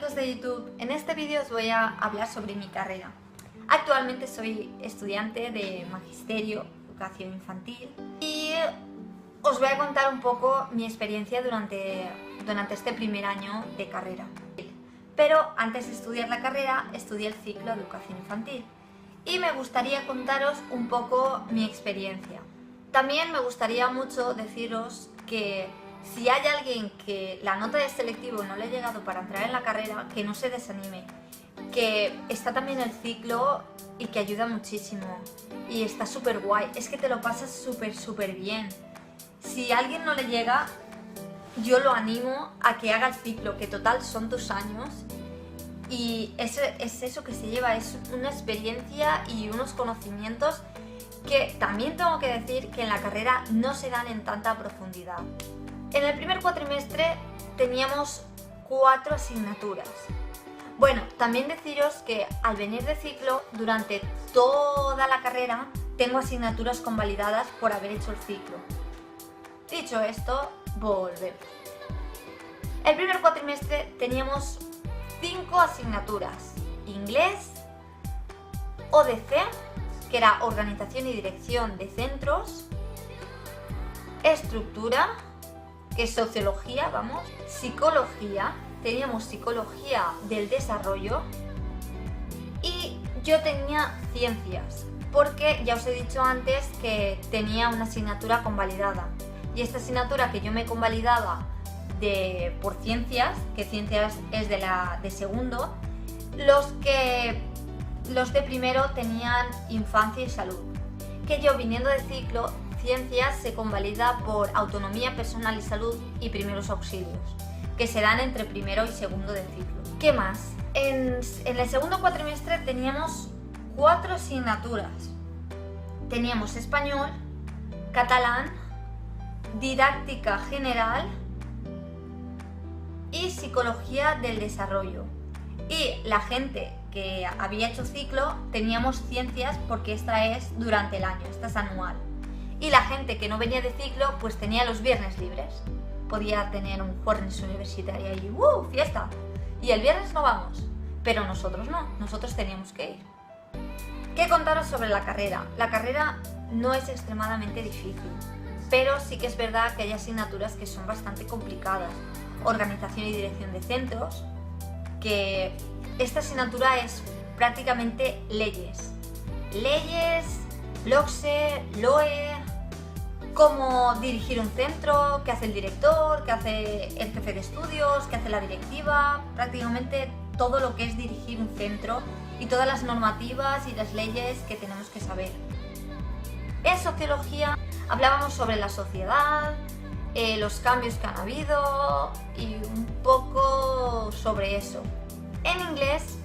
amigos de YouTube, en este vídeo os voy a hablar sobre mi carrera. Actualmente soy estudiante de Magisterio, Educación Infantil y os voy a contar un poco mi experiencia durante este primer año de carrera. Pero antes de estudiar la carrera, estudié el ciclo de Educación Infantil y me gustaría contaros un poco mi experiencia. También me gustaría mucho deciros que si hay alguien que la nota de selectivo no le ha llegado para entrar en la carrera, que no se desanime, que está también el ciclo y que ayuda muchísimo y está súper guay, es que te lo pasas súper bien. Si a alguien no le llega, yo lo animo a que haga el ciclo, que total son 2 años y es eso que se lleva, es una experiencia y unos conocimientos que también tengo que decir que en la carrera no se dan en tanta profundidad. En el primer cuatrimestre teníamos 4 asignaturas. Bueno, también deciros que al venir de ciclo, durante toda la carrera, tengo asignaturas convalidadas por haber hecho el ciclo. Dicho esto, volvemos. El primer cuatrimestre teníamos 5 asignaturas. Inglés, ODC, que era Organización y Dirección de Centros, Estructura, que es Sociología, vamos, Psicología, teníamos Psicología del Desarrollo y yo tenía Ciencias, porque ya os he dicho antes que tenía una asignatura convalidada y esta asignatura que yo me convalidaba por Ciencias, que Ciencias es de segundo, los de primero tenían Infancia y Salud, que yo viniendo de ciclo, Ciencias se convalida por Autonomía Personal y Salud y Primeros Auxilios, que se dan entre primero y segundo de ciclo. ¿Qué más? En el segundo cuatrimestre teníamos 4 asignaturas. Teníamos Español, Catalán, Didáctica General y Psicología del Desarrollo. Y la gente que había hecho ciclo teníamos Ciencias porque esta es durante el año, esta es anual. Y la gente que no venía de ciclo pues tenía los viernes libres. Podía tener un jueves universitario y fiesta. Y el viernes no vamos, pero nosotros no, nosotros teníamos que ir. ¿Qué contaros sobre la carrera? La carrera no es extremadamente difícil, pero sí que es verdad que hay asignaturas que son bastante complicadas. Organización y Dirección de Centros, que esta asignatura es prácticamente leyes. Leyes, LOCSE, LOE, cómo dirigir un centro, qué hace el director, qué hace el jefe de estudios, qué hace la directiva, prácticamente todo lo que es dirigir un centro y todas las normativas y las leyes que tenemos que saber. En Sociología hablábamos sobre la sociedad, los cambios que han habido y un poco sobre eso. En Inglés,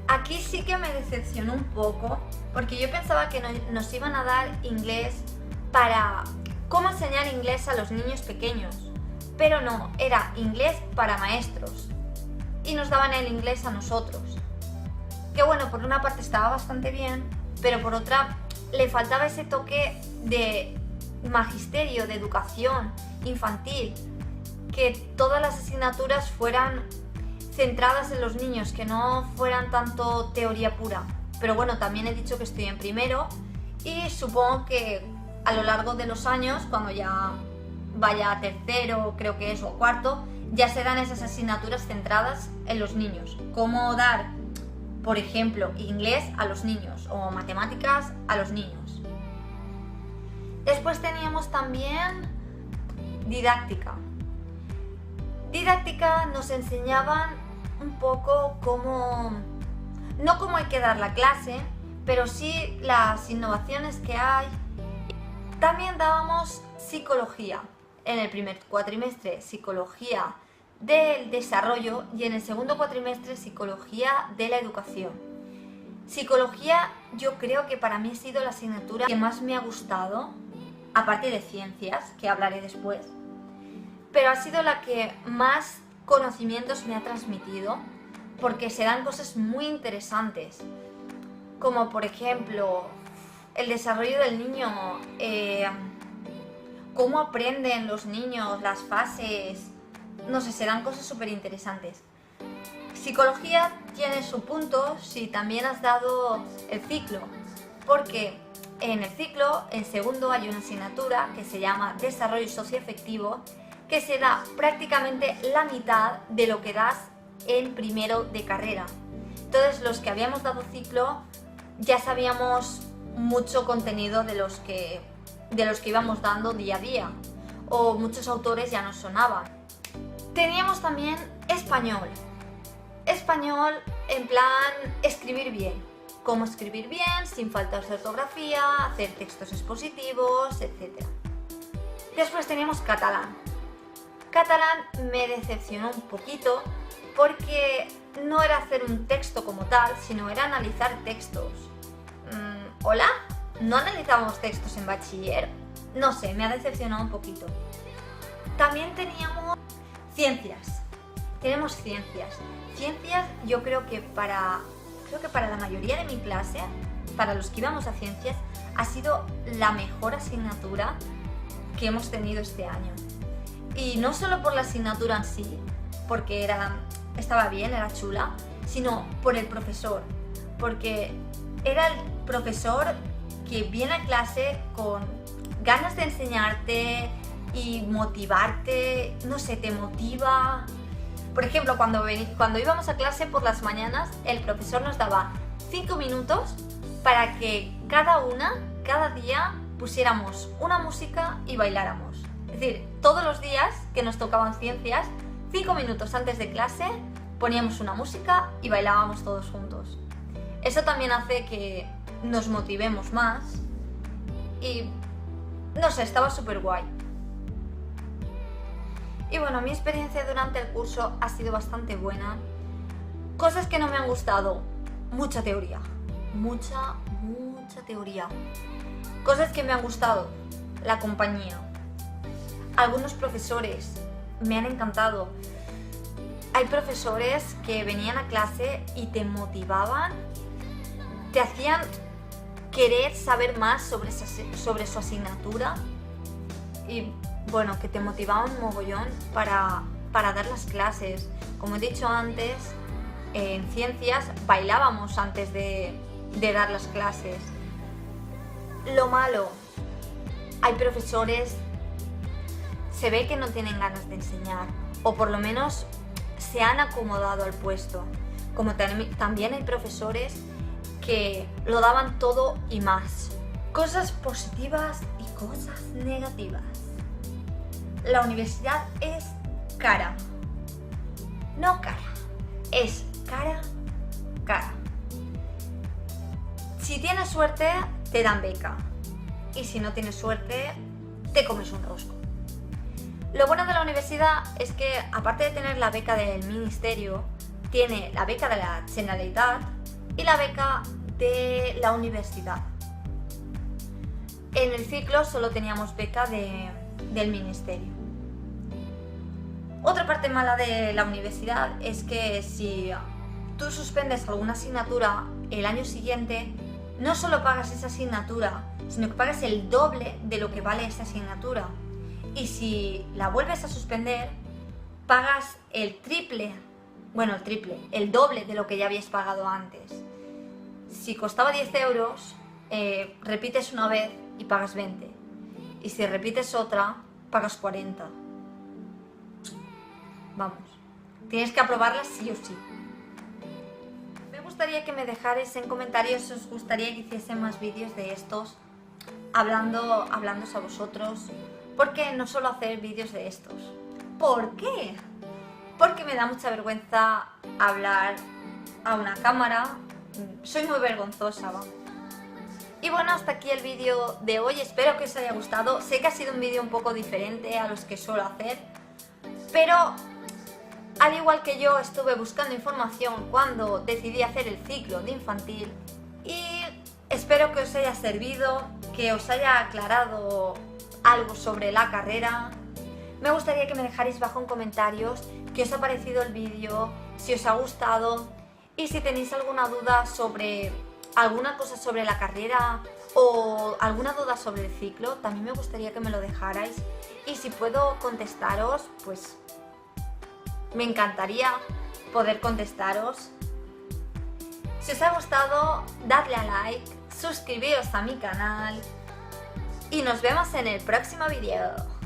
aquí sí que me decepcionó un poco porque yo pensaba que nos iban a dar inglés para cómo enseñar inglés a los niños pequeños, pero no, era inglés para maestros y nos daban el inglés a nosotros, que bueno, por una parte estaba bastante bien, pero por otra le faltaba ese toque de magisterio, de educación infantil, que todas las asignaturas fueran centradas en los niños, que no fueran tanto teoría pura. Pero bueno, también he dicho que estoy en primero y supongo que a lo largo de los años, cuando ya vaya a tercero, creo que es, o cuarto, ya se dan esas asignaturas centradas en los niños. Cómo dar, por ejemplo, inglés a los niños o matemáticas a los niños. Después teníamos también didáctica. Didáctica nos enseñaban un poco no cómo hay que dar la clase, pero sí las innovaciones que hay. También dábamos Psicología. En el primer cuatrimestre, Psicología del Desarrollo y en el segundo cuatrimestre, Psicología de la Educación. Psicología yo creo que para mí ha sido la asignatura que más me ha gustado, aparte de Ciencias, que hablaré después, pero ha sido la que más conocimientos me ha transmitido porque se dan cosas muy interesantes, como por ejemplo el desarrollo del niño, cómo aprenden los niños, las fases, no sé, se dan cosas súper interesantes. Psicología tiene su punto si también has dado el ciclo, porque en el ciclo, en segundo, hay una asignatura que se llama Desarrollo Socioafectivo, que se da prácticamente la mitad de lo que das en primero de carrera. Entonces, los que habíamos dado ciclo ya sabíamos mucho contenido de los que íbamos dando día a día, o muchos autores ya nos sonaban. Teníamos también español. Español en plan escribir bien. Cómo escribir bien, sin faltas de ortografía, hacer textos expositivos, etc. Después teníamos catalán. Catalán me decepcionó un poquito porque no era hacer un texto como tal, sino era analizar textos. ¿Hola? ¿No analizábamos textos en bachiller? No sé, me ha decepcionado un poquito. También teníamos ciencias. Tenemos ciencias. Ciencias, yo creo que para la mayoría de mi clase, para los que íbamos a ciencias, ha sido la mejor asignatura que hemos tenido este año. Y no solo por la asignatura en sí, porque estaba bien, era chula, sino por el profesor. Porque era el profesor que viene a clase con ganas de enseñarte y motivarte, no sé, te motiva. Por ejemplo, cuando íbamos a clase por las mañanas, el profesor nos daba 5 minutos para que cada día pusiéramos una música y bailáramos. Es decir, todos los días que nos tocaban ciencias, 5 minutos antes de clase, poníamos una música y bailábamos todos juntos. Eso también hace que nos motivemos más y, no sé, estaba súper guay. Y bueno, mi experiencia durante el curso ha sido bastante buena. Cosas que no me han gustado: mucha teoría. Mucha teoría. Cosas que me han gustado: la compañía. Algunos profesores me han encantado. Hay profesores que venían a clase y te motivaban, te hacían querer saber más sobre su asignatura y bueno, que te motivaban un mogollón para dar las clases. Como he dicho antes, en ciencias bailábamos antes de dar las clases. Lo malo: hay profesores, se ve que no tienen ganas de enseñar, o por lo menos se han acomodado al puesto. Como también hay profesores que lo daban todo y más. Cosas positivas y cosas negativas. La universidad es cara. No cara, es cara. Si tienes suerte, te dan beca. Y si no tienes suerte, te comes un rosco. Lo bueno de la universidad es que, aparte de tener la beca del ministerio, tiene la beca de la Generalitat y la beca de la universidad. En el ciclo solo teníamos beca del ministerio. Otra parte mala de la universidad es que si tú suspendes alguna asignatura el año siguiente, no solo pagas esa asignatura, sino que pagas el doble de lo que vale esa asignatura. Y si la vuelves a suspender, pagas el doble de lo que ya habías pagado antes. Si costaba 10 euros, repites una vez y pagas 20. Y si repites otra, pagas 40. Vamos, tienes que aprobarla sí o sí. Me gustaría que me dejarais en comentarios si os gustaría que hiciese más vídeos de estos, hablándoos a vosotros. ¿Por qué no suelo hacer vídeos de estos? ¿Por qué? Porque me da mucha vergüenza hablar a una cámara. Soy muy vergonzosa, vamos. Y bueno, hasta aquí el vídeo de hoy. Espero que os haya gustado. Sé que ha sido un vídeo un poco diferente a los que suelo hacer, pero al igual que yo estuve buscando información cuando decidí hacer el ciclo de infantil y espero que os haya servido, que os haya aclarado algo sobre la carrera. Me gustaría que me dejarais bajo en comentarios qué os ha parecido el vídeo, si os ha gustado y si tenéis alguna duda sobre alguna cosa sobre la carrera o alguna duda sobre el ciclo, también me gustaría que me lo dejarais y si puedo contestaros, pues me encantaría. poder contestaros. Si os ha gustado, dadle a like, suscribíos a mi canal y nos vemos en el próximo vídeo.